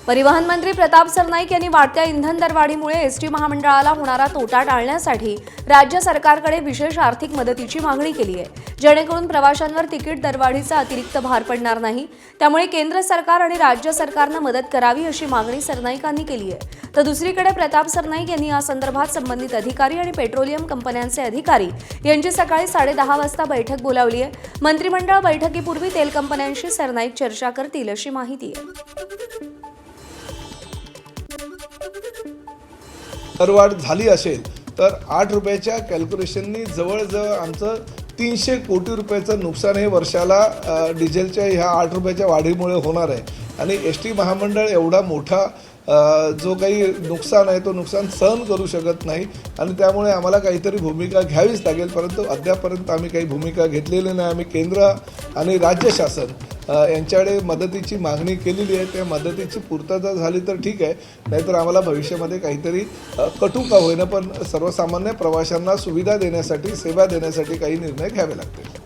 परिवहन मंत्री प्रताप सरनाईक यांनी वाढत्या इंधन दरवाढीमुळे एसटी महामंडळाला होणारा तोटा टाळण्यासाठी राज्य सरकारकडे विशेष आर्थिक मदतीची मागणी केली आहे, जेणेकरून प्रवाशांवर तिकीट दरवाढीचा अतिरिक्त भार पडणार नाही। त्यामुळे केंद्र सरकार आणि राज्य सरकारने मदत करावी अशी मागणी सरनाईकांनी केली आहे। तर दुसरीकडे प्रताप सरनाईक यांनी या संदर्भात संबंधित अधिकारी आणि पेट्रोलियम कंपन्यांचे अधिकारी यांची सकाळी 10:30 वाजता बैठक बोलावली आहे। मंत्रिमंडळ बैठकीपूर्वी तेल कंपन्यांशी सरनाईक चर्चा करतील अशी माहिती आहे। दरवाढ झाली असेल तर 8 रुपयाच्या कॅल्क्युलेशननी जवळजवळ आमचं 300 कोटी रुपयाचं नुकसान हे वर्षाला डिझेलच्या ह्या 8 रुपयाच्या वाढीमुळे होणार आहे। आणि एस टी महामंडळ एवढा मोठा जो काही नुकसान आहे तो नुकसान सहन करू शकत नाही आणि त्यामुळे आम्हाला काहीतरी भूमिका घ्यावीच लागेल, परंतु अद्यापर्यंत आम्ही काही भूमिका घेतलेली नाही। आम्ही केंद्र आणि राज्य शासन यांच्याकडे मदतीची मागणी केलेली आहे। त्या मदतीची पूर्तता झाली तर ठीक आहे, नाहीतर आम्हाला भविष्यामध्ये काहीतरी कटू का होईना पण सर्वसामान्य प्रवाशांना सुविधा देण्यासाठी, सेवा देण्यासाठी काही निर्णय घ्यावे लागतील।